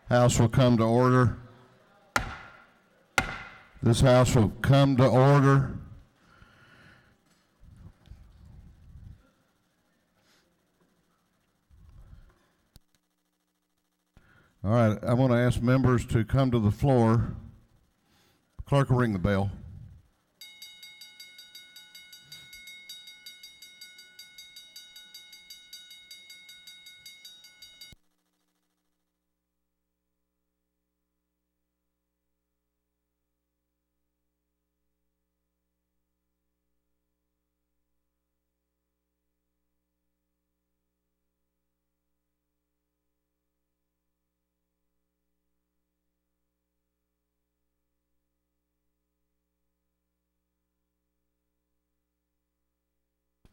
House will come to order. This House will come to order. All right, I want to ask members to come to the floor. Clerk will ring the bell.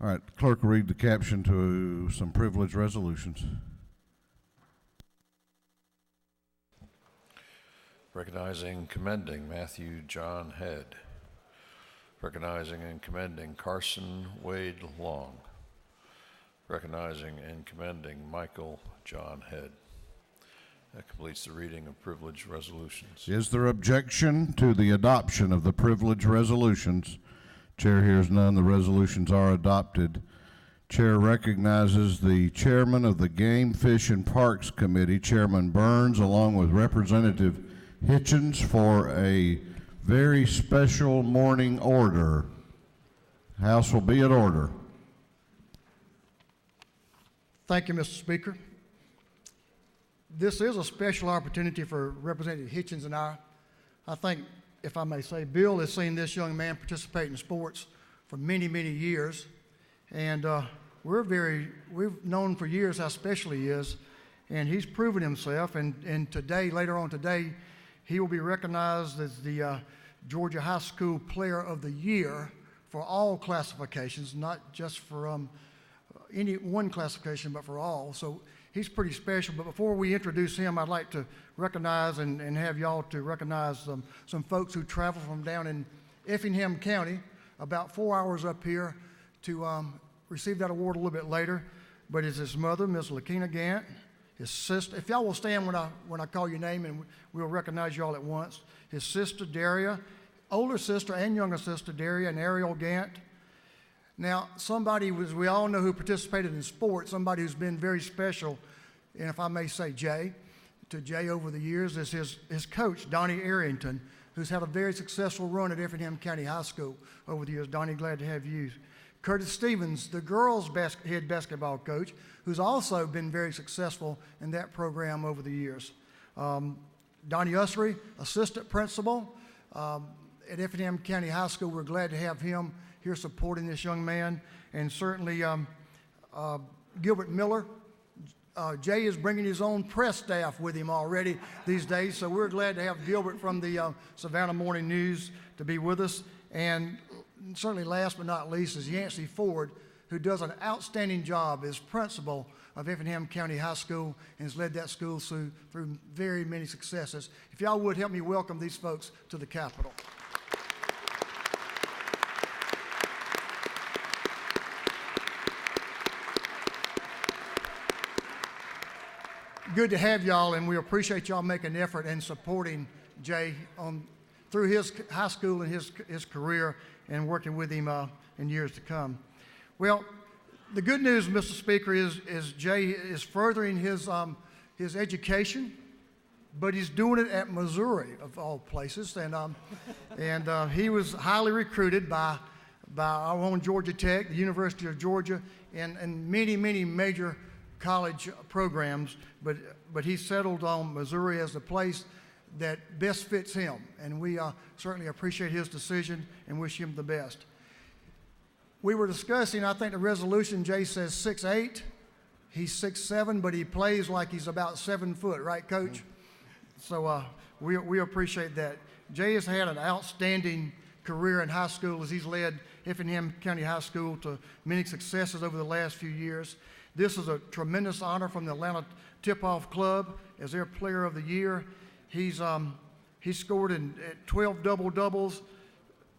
All right, clerk will read the caption to some privilege resolutions. Recognizing and commending Matthew John Head. Recognizing and commending Carson Wade Long. Recognizing and commending Michael John Head. That completes the reading of privilege resolutions. Is there objection to the adoption of the privilege resolutions? Chair hears none. The resolutions are adopted. Chair recognizes the chairman of the Game, Fish, and Parks Committee, Chairman Burns, along with Representative Hitchens, for a very special morning order. House will be in order. Thank you, Mr. Speaker. This is a special opportunity for Representative Hitchens and I think, if I may say, Bill has seen this young man participate in sports for many, many years. And we've known for years how special he is. And he's proven himself. And today, later on today, he will be recognized as the Georgia High School Player of the Year for all classifications, not just for any one classification, but for all. So he's pretty special. But before we introduce him, I'd like to recognize and have y'all to recognize some folks who travel from down in Effingham County, about 4 hours up here, to receive that award a little bit later. But it's his mother, Miss Lakina Gant, his sister. If y'all will stand when I call your name, and we'll recognize y'all at once. His sister, Daria, older sister and younger sister, Daria and Ariel Gant. Now, somebody we all know who participated in sports, somebody who's been very special, and if I may say Jay over the years, is his coach, Donnie Arrington, who's had a very successful run at Effingham County High School over the years. Donnie, glad to have you. Curtis Stevens, the girls' head basketball coach, who's also been very successful in that program over the years. Donnie Ussery, assistant principal at Effingham County High School. We're glad to have him here supporting this young man. And certainly Gilbert Miller. Jay is bringing his own press staff with him already these days, so we're glad to have Gilbert from the Savannah Morning News to be with us. And certainly last but not least is Yancey Ford, who does an outstanding job as principal of Effingham County High School and has led that school through very many successes. If y'all would help me welcome these folks to the Capitol. Good to have y'all, and we appreciate y'all making an effort and supporting Jay through his high school and his career and working with him in years to come. Well, the good news, Mr. Speaker, is Jay is furthering his education, but he's doing it at Missouri, of all places, and he was highly recruited by our own Georgia Tech, the University of Georgia, and many major college programs, but he settled on Missouri as the place that best fits him, and we certainly appreciate his decision and wish him the best. We were discussing, I think the resolution, Jay says 6'8", he's 6'7", but he plays like he's about 7 foot, right, Coach? So we appreciate that. Jay has had an outstanding career in high school as he's led Effingham County High School to many successes over the last few years. This is a tremendous honor from the Atlanta Tip-Off Club as their Player of the Year. He's scored in 12 double-doubles,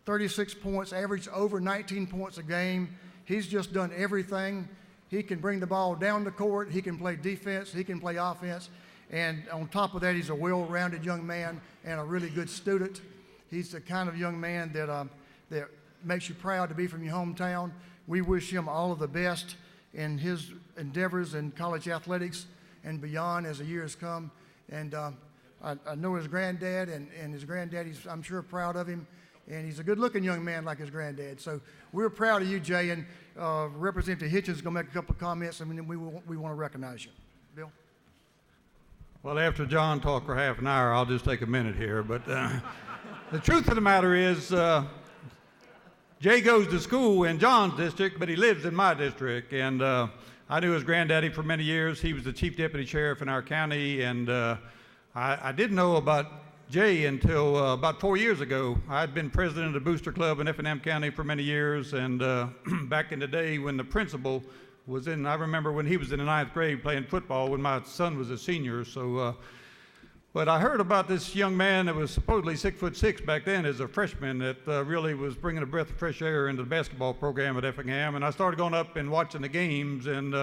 36 points, averaged over 19 points a game. He's just done everything. He can bring the ball down the court. He can play defense. He can play offense. And on top of that, he's a well-rounded young man and a really good student. He's the kind of young man that makes you proud to be from your hometown. We wish him all of the best in his endeavors in college athletics and beyond as the years come. And I know his granddad, and his granddad, I'm sure, proud of him. And he's a good-looking young man like his granddad. So we're proud of you, Jay. And Representative Hitchens is going to make a couple of comments, and then we want to recognize you. Bill? Well, after John talked for half an hour, I'll just take a minute here. But the truth of the matter is, Jay goes to school in John's district, but he lives in my district. And I knew his granddaddy for many years. He was the chief deputy sheriff in our county. And I didn't know about Jay until about 4 years ago. I'd been president of the Booster Club in F&M County for many years, and back in the day when the principal was I remember when he was in the 9th grade playing football when my son was a senior. So, but I heard about this young man that was supposedly 6'6" back then as a freshman that really was bringing a breath of fresh air into the basketball program at Effingham, and I started going up and watching the games, and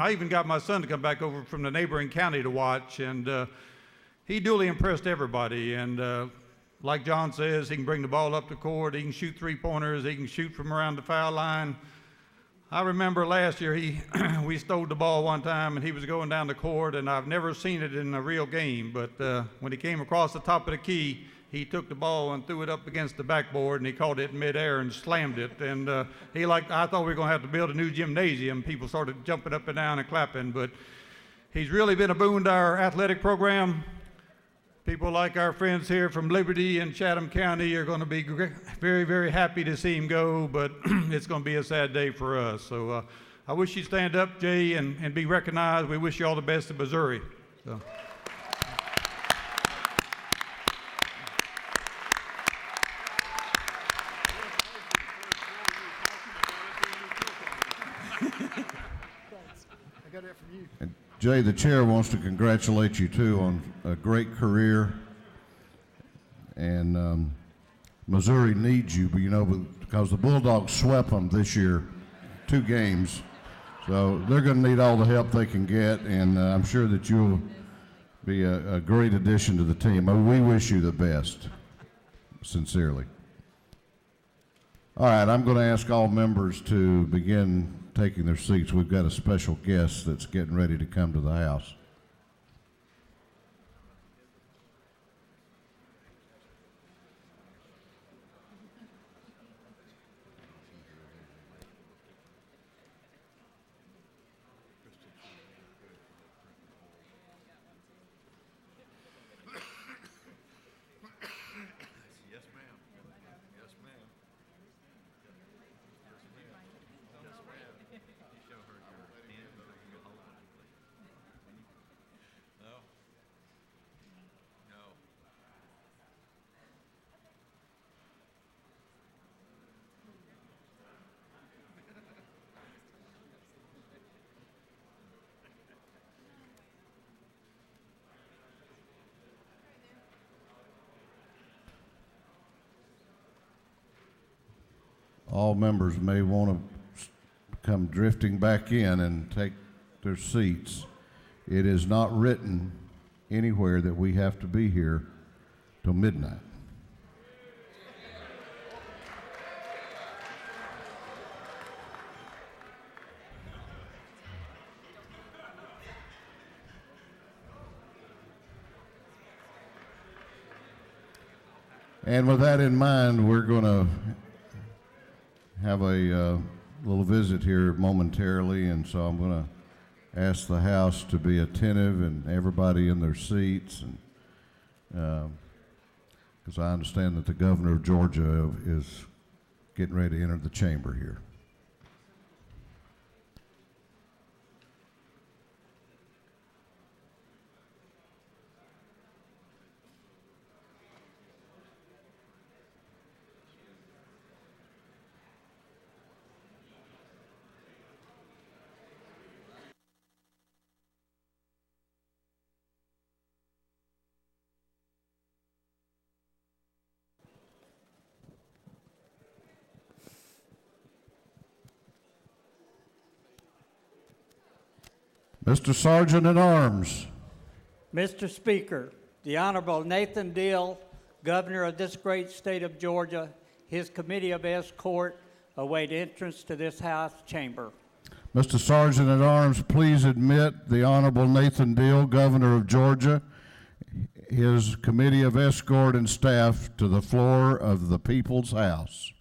I even got my son to come back over from the neighboring county to watch, and he duly impressed everybody. And like John says, he can bring the ball up the court, he can shoot three-pointers, he can shoot from around the foul line. I remember last year we stole the ball one time and he was going down the court, and I've never seen it in a real game, but when he came across the top of the key, he took the ball and threw it up against the backboard, and he caught it in midair and slammed it. And I thought we were going to have to build a new gymnasium. People started jumping up and down and clapping, but he's really been a boon to our athletic program. People like our friends here from Liberty and Chatham County are going to be very, very happy to see him go, but it's going to be a sad day for us. So I wish you'd stand up, Jay, and be recognized. We wish you all the best in Missouri. So. I got that from you. And Jay, the chair wants to congratulate you too on a great career, and Missouri needs you, but because the Bulldogs swept them this year, 2 games, so they're going to need all the help they can get, and I'm sure that you'll be a great addition to the team. We wish you the best, sincerely. All right, I'm going to ask all members to begin taking their seats. We've got a special guest that's getting ready to come to the house. All members may want to come drifting back in and take their seats. It is not written anywhere that we have to be here till midnight. And with that in mind, we're going to have a little visit here momentarily, and so I'm going to ask the House to be attentive and everybody in their seats, and because I understand that the governor of Georgia is getting ready to enter the chamber here. Mr. Sergeant at Arms. Mr. Speaker, the Honorable Nathan Deal, Governor of this great state of Georgia, his Committee of Escort await entrance to this House chamber. Mr. Sergeant at Arms, please admit the Honorable Nathan Deal, Governor of Georgia, his Committee of Escort and staff to the floor of the People's House.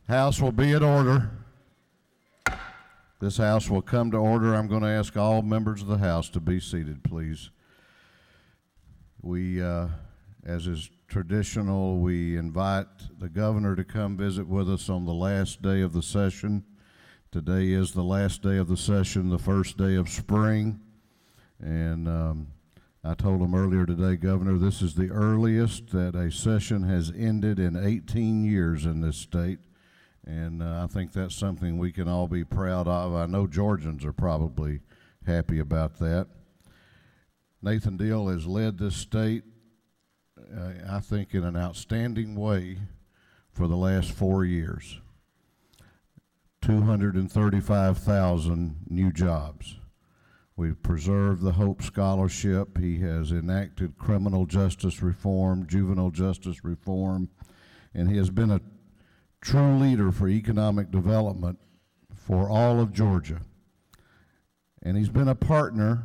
House will be in order. This House will come to order. I'm going to ask all members of the House to be seated, please. We, as is traditional, we invite the governor to come visit with us on the last day of the session. Today is the last day of the session, the first day of spring. And I told him earlier today, Governor, this is the earliest that a session has ended in 18 years in this state. And I think that's something we can all be proud of. I know Georgians are probably happy about that. Nathan Deal has led this state, I think, in an outstanding way for the last 4 years. 235,000 new jobs. We've preserved the Hope Scholarship. He has enacted criminal justice reform, juvenile justice reform, and he has been a true leader for economic development for all of Georgia. And he's been a partner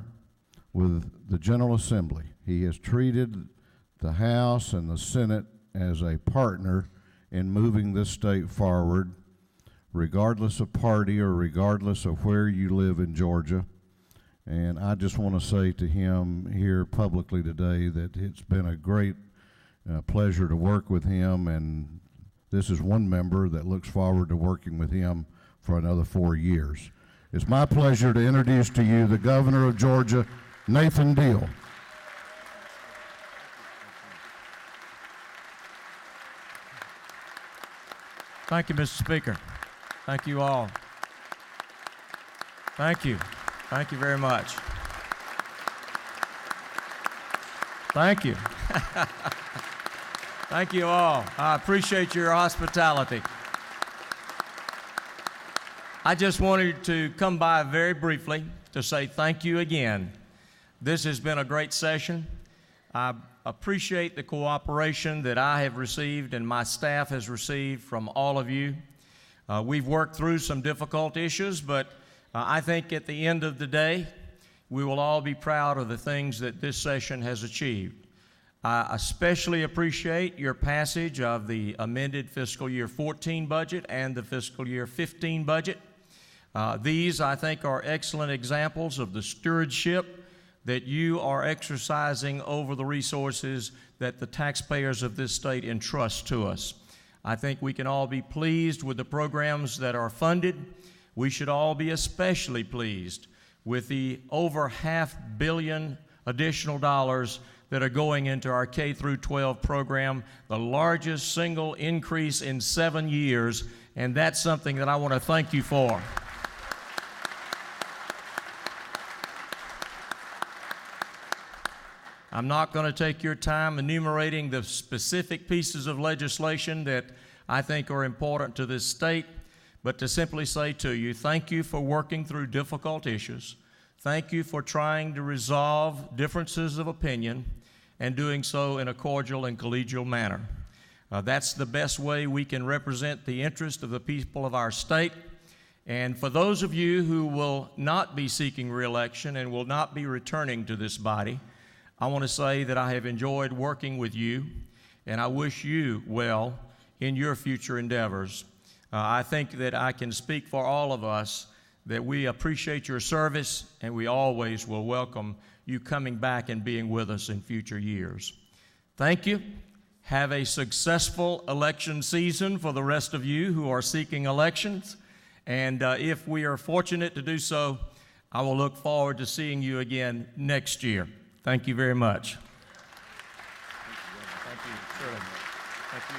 with the General Assembly. He has treated the House and the Senate as a partner in moving this state forward, regardless of party or regardless of where you live in Georgia. And I just want to say to him here publicly today that it's been a great pleasure to work with him, and this is one member that looks forward to working with him for another 4 years. It's my pleasure to introduce to you the Governor of Georgia, Nathan Deal. Thank you, Mr. Speaker. Thank you all. Thank you. Thank you very much. Thank you. Thank you all. I appreciate your hospitality. I just wanted to come by very briefly to say thank you again. This has been a great session. I appreciate the cooperation that I have received and my staff has received from all of you. We've worked through some difficult issues, but I think at the end of the day, we will all be proud of the things that this session has achieved. I especially appreciate your passage of the amended fiscal year 14 budget and the fiscal year 15 budget. These, I think, are excellent examples of the stewardship that you are exercising over the resources that the taxpayers of this state entrust to us. I think we can all be pleased with the programs that are funded. We should all be especially pleased with the over $500 million additional dollars that are going into our K through 12 program, the largest single increase in 7 years, and that's something that I want to thank you for. I'm not going to take your time enumerating the specific pieces of legislation that I think are important to this state, but to simply say to you, thank you for working through difficult issues. Thank you for trying to resolve differences of opinion and doing so in a cordial and collegial manner. That's the best way we can represent the interest of the people of our state. And for those of you who will not be seeking re-election and will not be returning to this body, I want to say that I have enjoyed working with you, and I wish you well in your future endeavors. I think that I can speak for all of us that we appreciate your service, and we always will welcome you coming back and being with us in future years. Thank you. Have a successful election season for the rest of you who are seeking elections. And if we are fortunate to do so, I will look forward to seeing you again next year. Thank you very much. Thank you, Shirley. Thank you.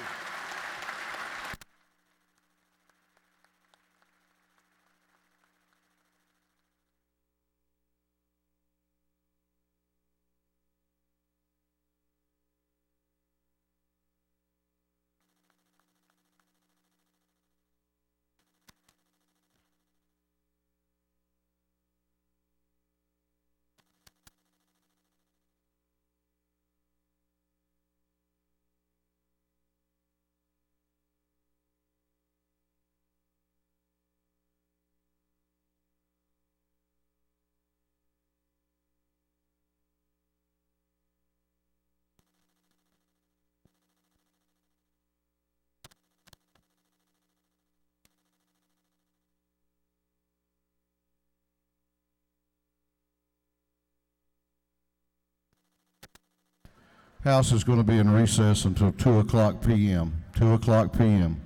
House is going to be in recess until 2 o'clock p.m. 2 o'clock p.m.